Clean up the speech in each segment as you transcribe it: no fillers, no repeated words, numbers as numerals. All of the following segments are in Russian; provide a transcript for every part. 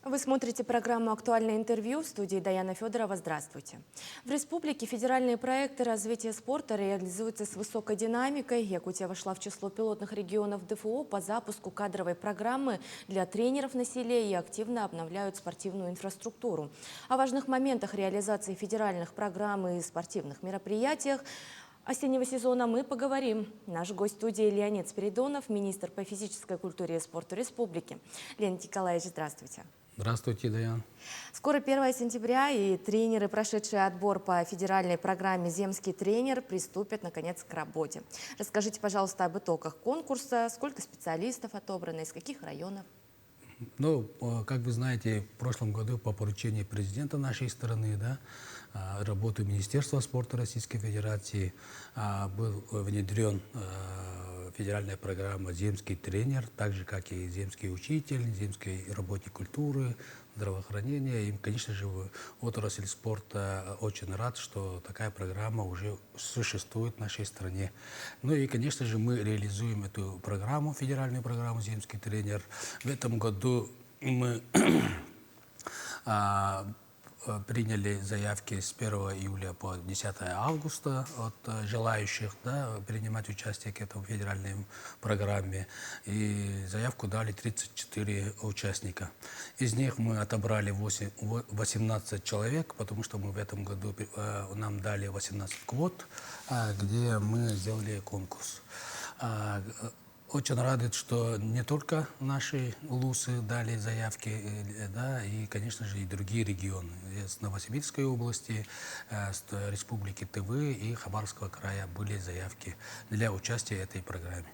Вы смотрите программу «Актуальное интервью» в студии Даяна Федорова. Здравствуйте. В республике федеральные проекты развития спорта реализуются с высокой динамикой. Якутия вошла в число пилотных регионов ДФО по запуску кадровой программы для тренеров на селе и активно обновляют спортивную инфраструктуру. О важных моментах реализации федеральных программ и спортивных мероприятиях осеннего сезона мы поговорим. Наш гость студии Леонид Спиридонов, министр по физической культуре и спорту республики. Леонид Николаевич, здравствуйте. Здравствуйте, Даян. Скоро 1 сентября, и тренеры, прошедшие отбор по федеральной программе «Земский тренер», приступят, наконец, к работе. Расскажите, пожалуйста, об итогах конкурса, сколько специалистов отобрано, из каких районов? Ну, как вы знаете, в прошлом году по поручению президента нашей страны, работы Министерства спорта Российской Федерации, был внедрен федеральная программа «Земский тренер», так же, как и «Земский учитель», «Земский работник культуры», здравоохранения. И, конечно же, отрасль спорта очень рад, что такая программа уже существует в нашей стране. Ну и, конечно же, мы реализуем эту программу, федеральную программу «Земский тренер». В этом году мы приняли заявки с 1 июля по 10 августа от желающих принимать участие в этой федеральной программе. И заявку дали 34 участника. Из них мы отобрали 18 человек, потому что мы в этом году нам дали 18 квот, где мы сделали конкурс. Очень радует, что не только наши ЛУСы дали заявки, и, конечно же, и другие регионы. Из Новосибирской области, с Республики Тывы и Хабаровского края были заявки для участия в этой программе.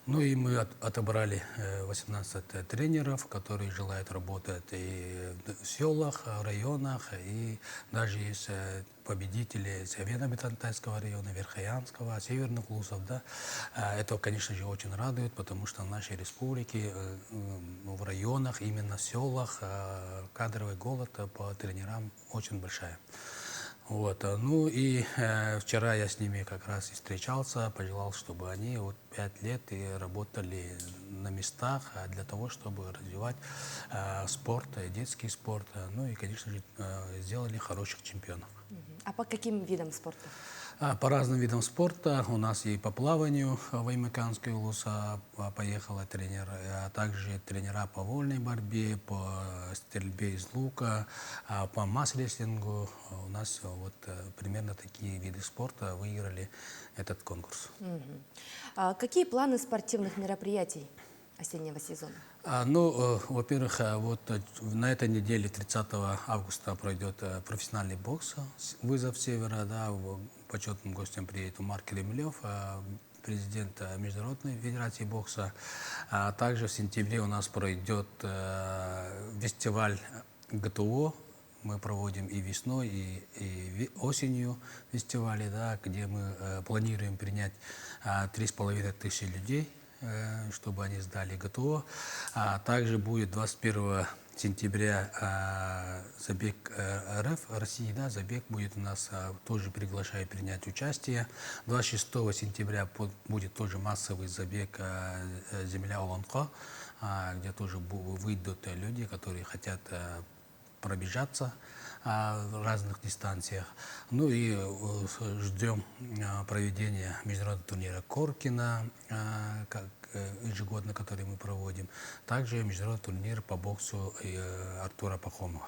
Ну и мы отобрали 18 тренеров, которые желают работать и в селах, районах, и даже есть победители Северно-Бетантайского района, Верхоянского, Северных ЛУСов. Это, конечно же, очень радует, потому что в нашей республике, в районах, именно в селах, кадровый голод по тренерам очень большая. Вот. Ну и вчера я с ними как раз и встречался, пожелал, чтобы они 5 лет и работали на местах для того, чтобы развивать спорт, детский спорт, ну и, конечно же, сделали хороших чемпионов. А по каким видам спорта? По разным видам спорта. У нас и по плаванию в Аймаканской ЛУС поехала тренер, а также тренера по вольной борьбе, по стрельбе из лука, по масс-рестлингу. У нас примерно такие виды спорта выиграли этот конкурс. Какие планы спортивных мероприятий осеннего сезона? Во-первых, на этой неделе, 30 августа, пройдет профессиональный бокс «Вызов Севера». Почетным гостем приедет Марк Кремлев, президент Международной федерации бокса. Также в сентябре у нас пройдет фестиваль ГТО. Мы проводим и весной, и осенью фестивали, где мы планируем принять 3500 людей, чтобы они сдали ГТО. Также будет 21 сентября забег РФ, России, забег будет у нас, тоже приглашаю принять участие. 26 сентября будет тоже массовый забег «Земля Олонко», где тоже выйдут люди, которые хотят пробежаться в разных дистанциях. Ну и ждем проведения международного турнира Коркина, ежегодно, который мы проводим. Также международный турнир по боксу Артура Пахомова.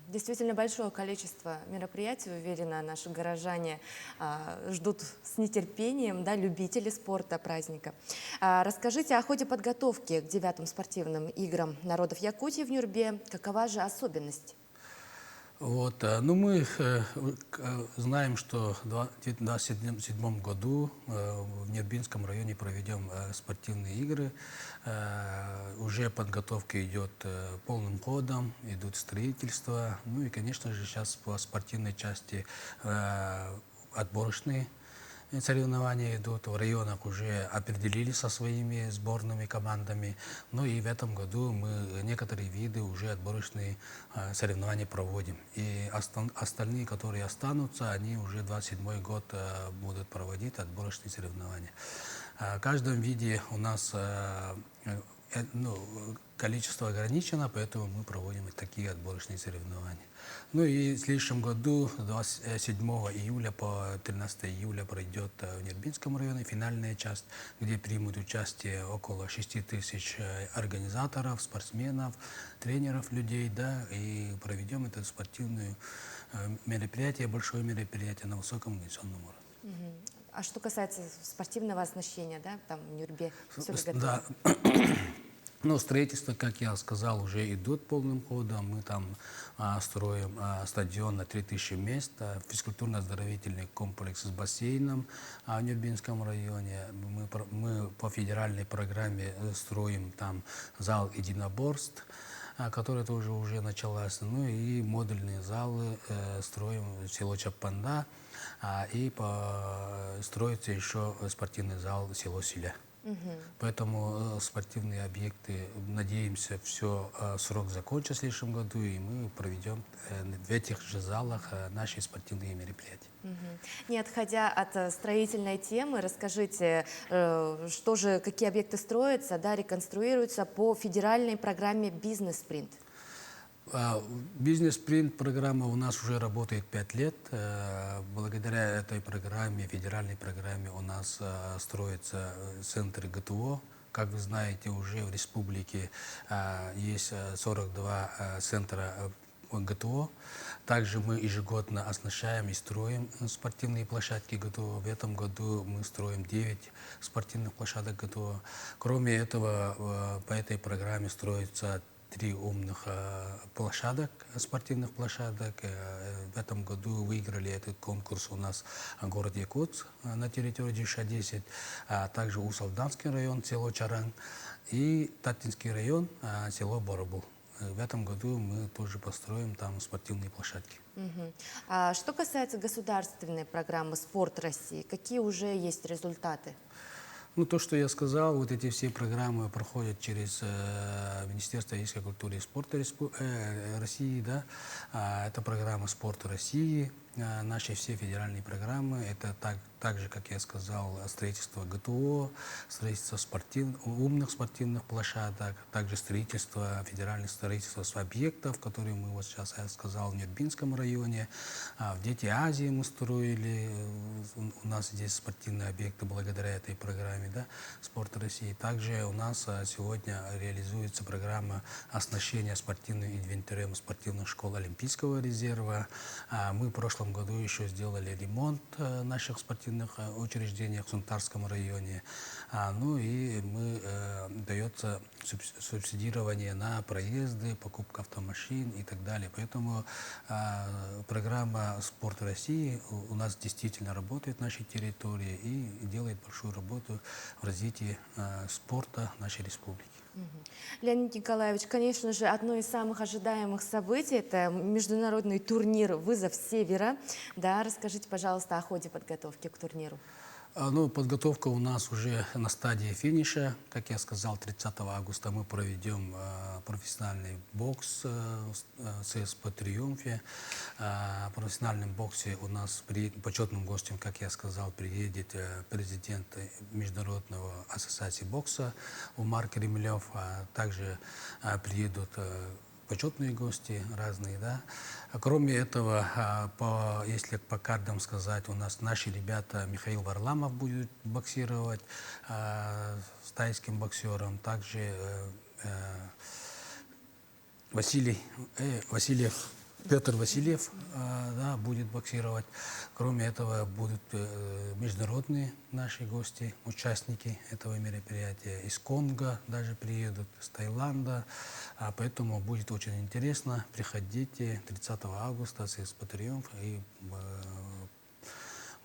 Действительно большое количество мероприятий, уверена, наши горожане ждут с нетерпением, любители спорта, праздника. Расскажите о ходе подготовки к 9-м спортивным играм народов Якутии в Нюрбе. Какова же особенность? Мы знаем, что в 2027 году в Нюрбинском районе проведем спортивные игры. Уже подготовка идет полным ходом, идут строительства. Ну и, конечно же, сейчас по спортивной части отборочные соревнования идут. В районах уже определились со своими сборными командами. Ну и в этом году мы некоторые виды уже отборочные соревнования проводим. И остальные, которые останутся, они уже 27 год будут проводить отборочные соревнования. В каждом виде у нас количество ограничено, поэтому мы проводим и такие отборочные соревнования. Ну и в следующем году, 27 июля по 13 июля пройдет в Нербинском районе финальная часть, где примут участие около 6 тысяч организаторов, спортсменов, тренеров, людей, да, и проведем это спортивное мероприятие, большое мероприятие на высоком организационном уровне. А что касается спортивного оснащения, да, там в Нюрбе все ли готово? Да. Но строительство, как я сказал, уже идут полным ходом. Мы там строим стадион на 3000 мест, физкультурно-оздоровительный комплекс с бассейном в Нюрбинском районе. Мы по федеральной программе строим там зал единоборств, которая тоже уже началась. Ну и модульные залы строим в село Чапанда, и строится еще спортивный зал в село Силя. Поэтому спортивные объекты, надеемся, все срок закончится в следующем году, и мы проведем в этих же залах наши спортивные мероприятия. Не отходя от строительной темы, расскажите, какие объекты строятся, да, реконструируются по федеральной программе «Бизнес-спринт». Бизнес-спринт программа у нас уже работает 5 лет. Благодаря этой программе, федеральной программе, у нас строятся центры ГТО. Как вы знаете, уже в республике есть 42 центра ГТО. Также мы ежегодно оснащаем и строим спортивные площадки ГТО. В этом году мы строим 9 спортивных площадок ГТО. Кроме этого, по этой программе строится 3 умных спортивных площадок. В этом году выиграли этот конкурс у нас город Якутск на территории Дюша-10, а также Усалданский район, село Чаран, и Татинский район, село Боробул. В этом году мы тоже построим там спортивные площадки. А что касается государственной программы «Спорт России», какие уже есть результаты? Ну, то, что я сказал, вот эти все программы проходят через Министерство физической культуры и спорта России, да. Это программа «Спорт России». Наши все федеральные программы, это так же, как я сказал, строительство ГТО, строительство умных спортивных площадок, также федеральное строительство объектов, которые мы вот сейчас, я сказал, в Нербинском районе. В Дети Азии мы строили, у нас здесь спортивные объекты благодаря этой программе, да, «Спорт России». Также у нас сегодня реализуется программа оснащения спортивным инвентарем спортивных школ Олимпийского резерва. Мы в прошлом году еще сделали ремонт наших спортивных учреждений в Сунтарском районе. Ну и дается субсидирование на проезды, покупку автомашин и так далее. Поэтому программа «Спорт России» у нас действительно работает в нашей территории и делает большую работу в развитии спорта нашей республики. Леонид Николаевич, конечно же, одно из самых ожидаемых событий – это международный турнир «Вызов Севера». Да, расскажите, пожалуйста, о ходе подготовки к турниру. Ну, подготовка у нас уже на стадии финиша. Как я сказал, 30 августа мы проведем профессиональный бокс в ЦСП «Триумфе». В профессиональном боксе у нас почетным гостем, как я сказал, приедет президент Международного ассоциации бокса Умар Кремлев. Также приедут почетные гости разные, да. Кроме этого, если по картам сказать, у нас наши ребята, Михаил Варламов будет боксировать с тайским боксером, также Петр Васильев да, будет боксировать. Кроме этого, будут международные наши гости, участники этого мероприятия. Из Конго даже приедут, из Таиланда. Поэтому будет очень интересно. Приходите 30 августа с ЦСКА «Триумф» и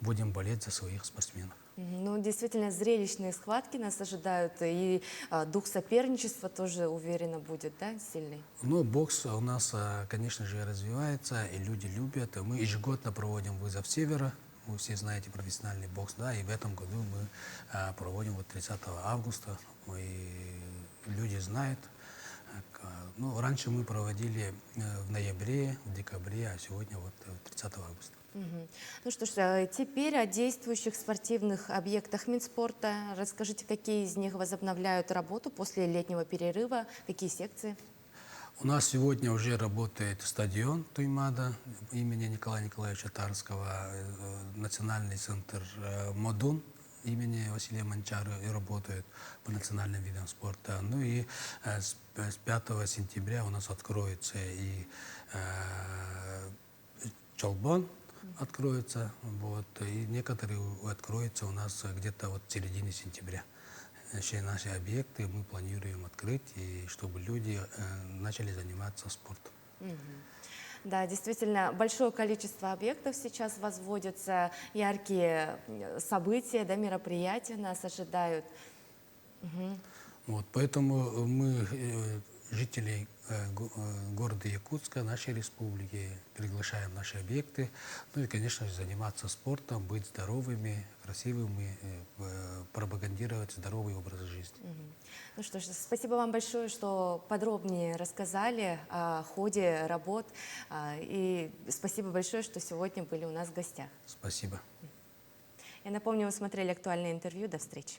будем болеть за своих спортсменов. Ну, действительно, зрелищные схватки нас ожидают, и дух соперничества тоже, уверенно, будет, да, сильный? Ну, бокс у нас, конечно же, развивается, и люди любят. Мы ежегодно проводим «Вызов Севера». Вы все знаете профессиональный бокс, да, и в этом году мы проводим вот 30 августа. И люди знают, Ну, раньше мы проводили в ноябре, в декабре, а сегодня вот 30 августа. Мгм. Ну что ж, теперь о действующих спортивных объектах Минспорта. Расскажите, какие из них возобновляют работу после летнего перерыва, какие секции? У нас сегодня уже работает стадион Туймада имени Николая Николаевича Тарского, национальный центр Модун имени Василия Манчара и работает по национальным видам спорта. Ну и с 5 сентября у нас откроется и Чолбон откроется, вот, и некоторые откроются у нас где-то вот в середине сентября. Все наши объекты мы планируем открыть, и чтобы люди начали заниматься спортом. Да, действительно, большое количество объектов сейчас возводятся, яркие события, да, мероприятия нас ожидают. Вот, поэтому мы, жителей города Якутска, нашей республики, приглашаем в наши объекты. Ну и, конечно же, заниматься спортом, быть здоровыми, красивыми, пропагандировать здоровый образ жизни. Ну что ж, спасибо вам большое, что подробнее рассказали о ходе работ. И спасибо большое, что сегодня были у нас в гостях. Спасибо. Я напомню, вы смотрели актуальное интервью. До встречи.